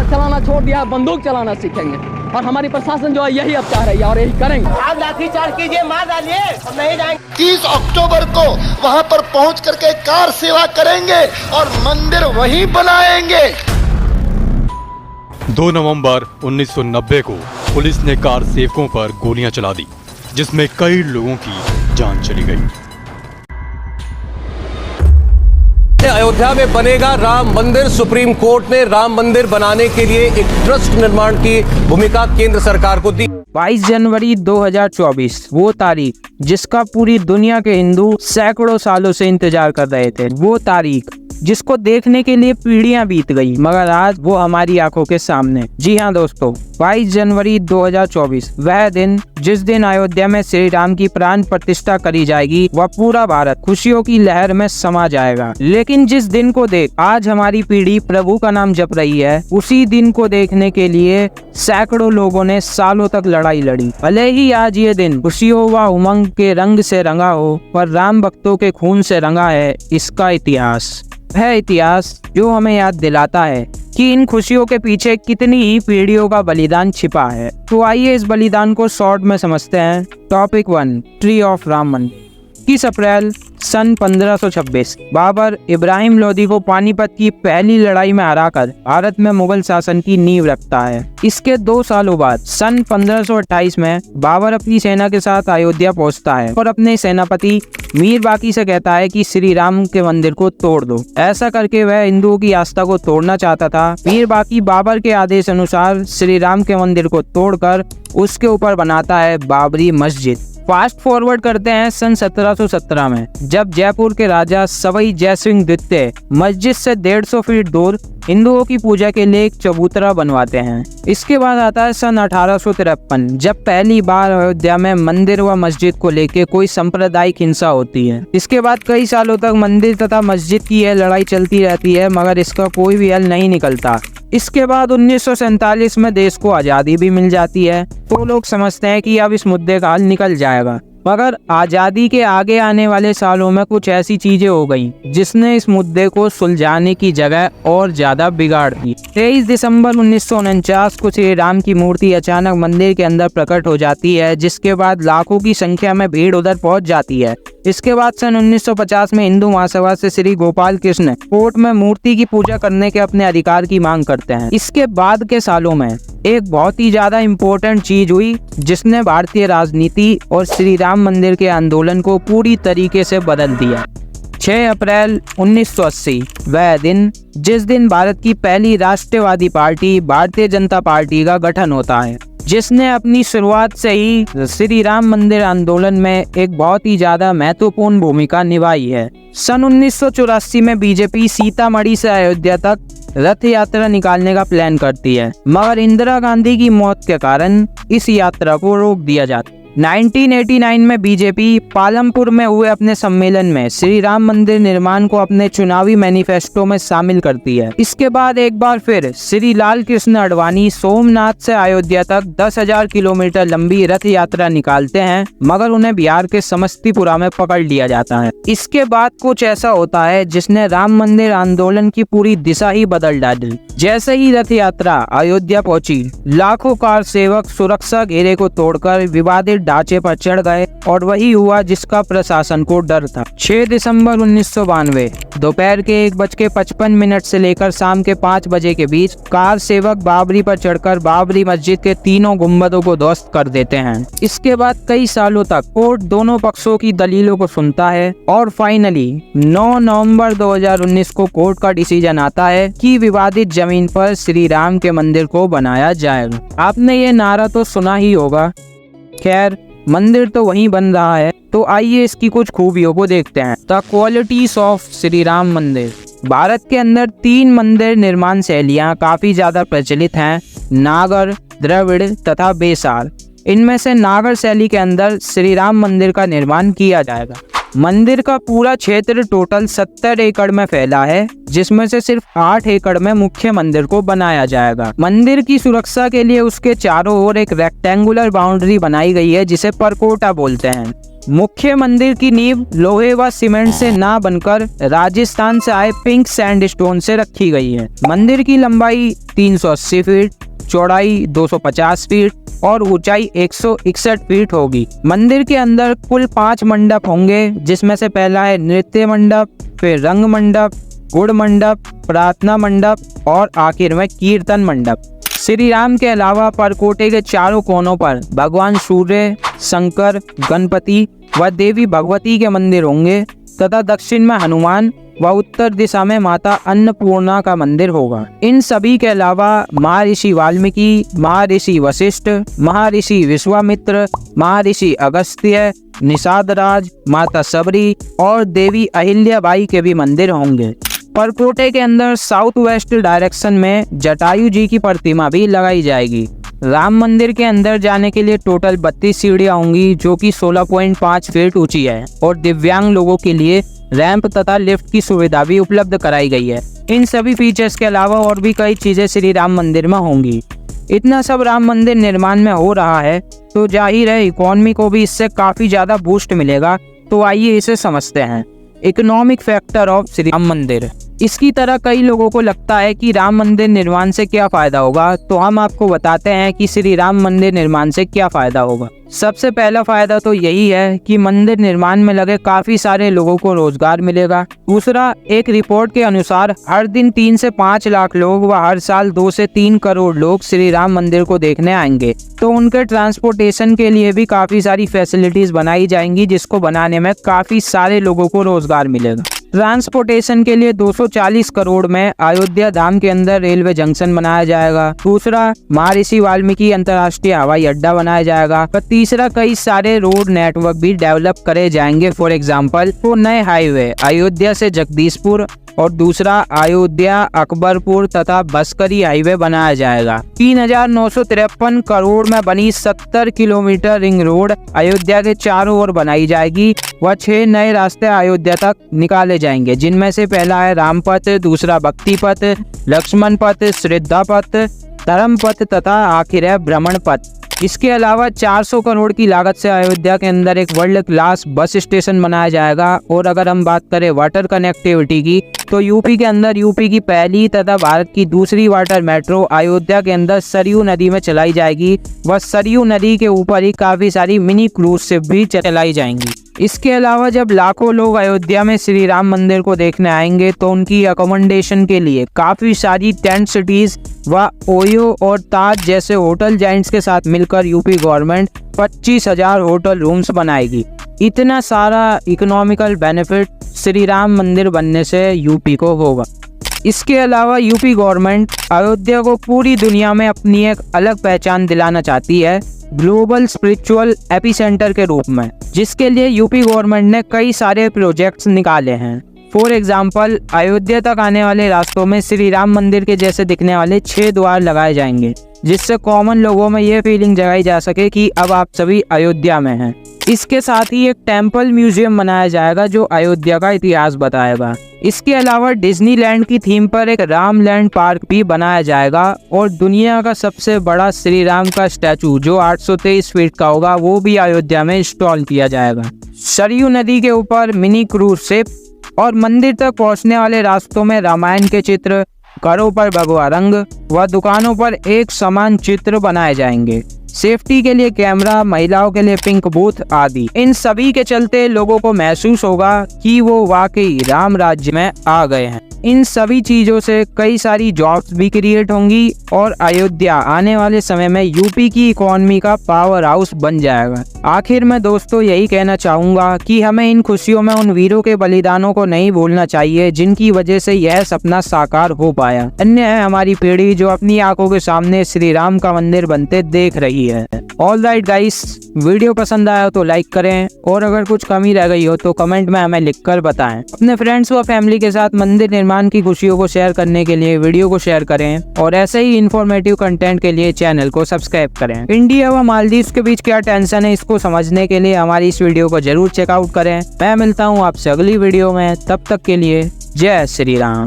हथियार चलाना छोड़ दिया, बंदूक चलाना सीखेंगे। और हमारी प्रशासन जो है यही अब चाह रही है और यही करेंगे। आप लाठीचार्ज कीजिए, मार डालिए, हम नहीं जाएंगे। 30 अक्टूबर को वहां पर पहुंच करके कार सेवा करेंगे और मंदिर वहीं बनाएंगे। 2 नवंबर 1990 को पुलिस ने कार सेवकों पर गोलियां चला दी, जिसमें कई लोगों की जान चली गई। अयोध्या में बनेगा राम मंदिर। सुप्रीम कोर्ट ने राम मंदिर बनाने के लिए एक ट्रस्ट निर्माण की भूमिका केंद्र सरकार को दी। 22 जनवरी 2024 वो तारीख जिसका पूरी दुनिया के हिंदू सैकड़ों सालों से इंतजार कर रहे थे। वो तारीख जिसको देखने के लिए पीढ़ियां बीत गई, मगर आज वो हमारी आंखों के सामने। जी हाँ दोस्तों, 22 जनवरी 2024 वह दिन जिस दिन अयोध्या में श्री राम की प्राण प्रतिष्ठा करी जाएगी। वह पूरा भारत खुशियों की लहर में समा जाएगा। लेकिन जिस दिन को देख आज हमारी पीढ़ी प्रभु का नाम जप रही है, उसी दिन को देखने के लिए सैकड़ों लोगों ने सालों तक लड़ाई लड़ी। भले ही आज ये दिन खुशियों व उमंग के रंग से रंगा हो, पर राम भक्तों के खून से रंगा है इसका इतिहास। वह इतिहास जो हमें याद दिलाता है कि इन खुशियों के पीछे कितनी ही पीढ़ियों का बलिदान छिपा है। तो आइए इस बलिदान को शॉर्ट में समझते हैं। Topic 1, tree of Raman. 21 अप्रैल सन 1526 बाबर इब्राहिम लोदी को पानीपत की पहली लड़ाई में हराकर भारत में मुगल शासन की नींव रखता है। इसके 2 सालों बाद सन 1528 में बाबर अपनी सेना के साथ अयोध्या पहुंचता है और अपने सेनापति मीर बाकी से कहता है कि श्री राम के मंदिर को तोड़ दो। ऐसा करके वह हिंदुओं की आस्था को तोड़ना चाहता था। मीर बाकी बाबर के आदेश अनुसार श्री राम के मंदिर को तोड़कर उसके ऊपर बनाता है बाबरी मस्जिद। फास्ट फॉरवर्ड करते हैं सन 1717 में, जब जयपुर के राजा सवाई जयसिंह द्वितीय मस्जिद से 150 फीट दूर हिंदुओं की पूजा के लिए एक चबूतरा बनवाते हैं। इसके बाद आता है सन 1853, जब पहली बार अयोध्या में मंदिर व मस्जिद को लेकर कोई सांप्रदायिक हिंसा होती है। इसके बाद कई सालों तक मंदिर तथा मस्जिद की यह लड़ाई चलती रहती है, मगर इसका कोई भी हल नहीं निकलता। इसके बाद 1947 में देश को आज़ादी भी मिल जाती है, तो लोग समझते हैं कि अब इस मुद्दे का हल निकल जाएगा। मगर आज़ादी के आगे आने वाले सालों में कुछ ऐसी चीजें हो गई जिसने इस मुद्दे को सुलझाने की जगह और ज्यादा बिगाड़ दी। 23 दिसंबर 1949 को श्री राम की मूर्ति अचानक मंदिर के अंदर प्रकट हो जाती है, जिसके बाद लाखों की संख्या में भीड़ उधर पहुंच जाती है। इसके बाद सन 1950 में हिंदू महासभा से श्री गोपाल कृष्ण कोर्ट में मूर्ति की पूजा करने के अपने अधिकार की मांग करते हैं। इसके बाद के सालों में एक बहुत ही ज्यादा इम्पोर्टेंट चीज हुई जिसने भारतीय राजनीति और श्री राम मंदिर के आंदोलन को पूरी तरीके से बदल दिया। 6 अप्रैल 1980 वह दिन जिस दिन भारत की पहली राष्ट्रवादी पार्टी भारतीय जनता पार्टी का गठन होता है, जिसने अपनी शुरुआत से ही श्री राम मंदिर आंदोलन में एक बहुत ही ज्यादा महत्वपूर्ण भूमिका निभाई है। सन 1984 में बीजेपी सीतामढ़ी से अयोध्या तक रथ यात्रा निकालने का प्लान करती है, मगर इंदिरा गांधी की मौत के कारण इस यात्रा को रोक दिया जाता है। 1989 में बीजेपी पालमपुर में हुए अपने सम्मेलन में श्री राम मंदिर निर्माण को अपने चुनावी मैनिफेस्टो में शामिल करती है। इसके बाद एक बार फिर श्री लाल कृष्ण आडवाणी सोमनाथ से अयोध्या तक 10,000 किलोमीटर लंबी रथ यात्रा निकालते हैं, मगर उन्हें बिहार के समस्तीपुरा में पकड़ लिया जाता है। इसके बाद कुछ ऐसा होता है जिसने राम मंदिर आंदोलन की पूरी दिशा ही बदल डाली। जैसे ही रथ यात्रा अयोध्या पहुंची, लाखों कार सेवक सुरक्षा घेरे को तोड़कर विवादित ढांचे पर चढ़ गए और वही हुआ जिसका प्रशासन को डर था। 6 दिसंबर 1992 दोपहर के 1:55 से लेकर शाम के 5 बजे के बीच कार सेवक बाबरी पर चढ़कर बाबरी मस्जिद के तीनों गुंबदों को ध्वस्त कर देते हैं। इसके बाद कई सालों तक कोर्ट दोनों पक्षों की दलीलों को सुनता है और फाइनली 9 नवंबर 2019 को कोर्ट का डिसीजन आता है कि विवादित जमीन पर श्री राम के मंदिर को बनाया जाएगा। आपने ये नारा तो सुना ही होगा। खैर, मंदिर तो वहीं बन रहा है, तो आइए इसकी कुछ खूबियों को देखते हैं। The qualities of Shri Ram मंदिर। भारत के अंदर 3 मंदिर निर्माण शैलियाँ काफी ज्यादा प्रचलित हैं, नागर, द्रविड़ तथा बेसार। इनमें से नागर शैली के अंदर श्री राम मंदिर का निर्माण किया जाएगा। मंदिर का पूरा क्षेत्र टोटल 70 एकड़ में फैला है, जिसमें से सिर्फ 8 एकड़ में मुख्य मंदिर को बनाया जाएगा। मंदिर की सुरक्षा के लिए उसके चारों ओर एक रेक्टेंगुलर बाउंड्री बनाई गई है, जिसे परकोटा बोलते हैं। मुख्य मंदिर की नींव लोहे व सीमेंट से ना बनकर राजस्थान से आए पिंक सैंडस्टोन से रखी गई है। मंदिर की लंबाई 380 फीट, चौड़ाई 250 फीट और ऊंचाई 161 फीट होगी। मंदिर के अंदर कुल 5 मंडप होंगे, जिसमें से पहला है नृत्य मंडप, फिर रंग मंडप, गुड़ मंडप, प्रार्थना मंडप और आखिर में कीर्तन मंडप। श्री राम के अलावा परकोटे के चारों कोनों पर भगवान सूर्य, शंकर, गणपति व देवी भगवती के मंदिर होंगे तथा दक्षिण में हनुमान व उत्तर दिशा में माता अन्नपूर्णा का मंदिर होगा। इन सभी के अलावा महर्षि वाल्मीकि, महर्षि वशिष्ठ, महर्षि विश्वामित्र, महर्षि अगस्त्य, निषाद राज, माता सबरी और देवी अहिल्याबाई के भी मंदिर होंगे। परकोटे के अंदर साउथ वेस्ट डायरेक्शन में जटायु जी की प्रतिमा भी लगाई जाएगी। राम मंदिर के अंदर जाने के लिए टोटल 32 सीढ़ियां होंगी, जो कि 16.5 फीट ऊंची है और दिव्यांग लोगों के लिए रैंप तथा लिफ्ट की सुविधा भी उपलब्ध कराई गई है। इन सभी फीचर्स के अलावा और भी कई चीजें श्री राम मंदिर में होंगी। इतना सब राम मंदिर निर्माण में हो रहा है तो जाहिर है इकोनॉमी को भी इससे काफी ज्यादा बूस्ट मिलेगा। तो आइए इसे समझते हैं। Economic factor of Shri Ram मंदिर। इसकी तरह कई लोगों को लगता है कि राम मंदिर निर्माण से क्या फायदा होगा, तो हम आपको बताते हैं कि श्री राम मंदिर निर्माण से क्या फायदा होगा। सबसे पहला फायदा तो यही है कि मंदिर निर्माण में लगे काफी सारे लोगों को रोजगार मिलेगा। दूसरा, एक रिपोर्ट के अनुसार हर दिन 3 से 5 लाख लोग व हर साल 2 से 3 करोड़ लोग श्री राम मंदिर को देखने आएंगे, तो उनके ट्रांसपोर्टेशन के लिए भी काफी सारी फैसिलिटीज बनाई जाएंगी, जिसको बनाने में काफी सारे लोगों को रोजगार मिलेगा। ट्रांसपोर्टेशन के लिए 240 करोड़ में अयोध्या धाम के अंदर रेलवे जंक्शन बनाया जाएगा। दूसरा, महर्षि वाल्मीकि अंतर्राष्ट्रीय हवाई अड्डा बनाया जाएगा। और तीसरा, कई सारे रोड नेटवर्क भी डेवलप करे जाएंगे। फॉर एग्जांपल, तो नए हाईवे अयोध्या से जगदीशपुर और दूसरा अयोध्या अकबरपुर तथा बस्करी हाईवे बनाया जाएगा। 3953 करोड़ में बनी 70 किलोमीटर रिंग रोड अयोध्या के चारों ओर बनाई जाएगी व 6 नए रास्ते अयोध्या तक निकाले जाएंगे, जिनमें से पहला है रामपथ, दूसरा भक्ति पथ, लक्ष्मण पथ, श्रद्धा पथ, धर्म पथ तथा आखिर है भ्रमण पथ। इसके अलावा 400 करोड़ की लागत से अयोध्या के अंदर एक वर्ल्ड क्लास बस स्टेशन बनाया जाएगा। और अगर हम बात करें वाटर कनेक्टिविटी की, तो यूपी के अंदर यूपी की पहली तथा भारत की दूसरी वाटर मेट्रो अयोध्या के अंदर सरयू नदी में चलाई जाएगी व सरयू नदी के ऊपर ही काफी सारी मिनी क्रूज शिप भी चलाई जाएंगी। इसके अलावा जब लाखों लोग अयोध्या में श्री राम मंदिर को देखने आएंगे, तो उनकी अकोमोडेशन के लिए काफी सारी टेंट सिटीज व ओयो और ताज जैसे होटल जाइंट्स के साथ मिलकर यूपी गवर्नमेंट 25,000 होटल रूम्स बनाएगी। इतना सारा इकोनॉमिकल बेनिफिट श्री राम मंदिर बनने से यूपी को होगा। इसके अलावा यूपी गवर्नमेंट अयोध्या को पूरी दुनिया में अपनी एक अलग पहचान दिलाना चाहती है, ग्लोबल स्पिरिचुअल एपिसेंटर के रूप में, जिसके लिए यूपी गवर्नमेंट ने कई सारे प्रोजेक्ट्स निकाले हैं। फॉर एग्जाम्पल, अयोध्या तक आने वाले रास्तों में श्री राम मंदिर के जैसे दिखने वाले 6 द्वार लगाए जाएंगे, जिससे कॉमन लोगों में ये फीलिंग जगाई जा सके कि अब आप सभी अयोध्या में हैं। इसके साथ ही एक टेम्पल म्यूजियम बनाया जाएगा जो अयोध्या का इतिहास बताएगा। इसके अलावा डिज्नीलैंड की थीम पर एक रामलैंड पार्क भी बनाया जाएगा और दुनिया का सबसे बड़ा श्री राम का स्टैचू जो 823 फीट का होगा, वो भी अयोध्या में इंस्टॉल किया जाएगा। सरयू नदी के ऊपर मिनी क्रूज शिप और मंदिर तक पहुंचने वाले रास्तों में रामायण के चित्र, घरों पर भगवा रंग व दुकानों पर एक समान चित्र बनाए जाएंगे। सेफ्टी के लिए कैमरा, महिलाओं के लिए पिंक बूथ आदि। इन सभी के चलते लोगों को महसूस होगा कि वो वाकई राम राज्य में आ गए हैं। इन सभी चीजों से कई सारी जॉब्स भी क्रिएट होंगी और अयोध्या आने वाले समय में यूपी की इकोनॉमी का पावर हाउस बन जाएगा। आखिर में दोस्तों यही कहना चाहूंगा कि हमें इन खुशियों में उन वीरों के बलिदानों को नहीं भूलना चाहिए, जिनकी वजह से यह सपना साकार हो पाया। पाया। अन्य है हमारी पीढ़ी जो अपनी आंखों के सामने श्री राम का मंदिर बनते देख रही है। ऑल राइट गाइस, वीडियो पसंद आया तो लाइक करें और अगर कुछ कमी रह गई हो तो कमेंट में हमें लिखकर बताएं। अपने फ्रेंड्स व फैमिली के साथ मंदिर निर्माण की खुशियों को शेयर करने के लिए वीडियो को शेयर करें और ऐसे ही इंफॉर्मेटिव कंटेंट के लिए चैनल को सब्सक्राइब करें। इंडिया व मालदीव के बीच क्या टेंशन है, इसको समझने के लिए हमारी इस वीडियो को जरूर चेकआउट करें। मैं मिलता हूँ आपसे अगली वीडियो में, तब तक के लिए जय श्री राम।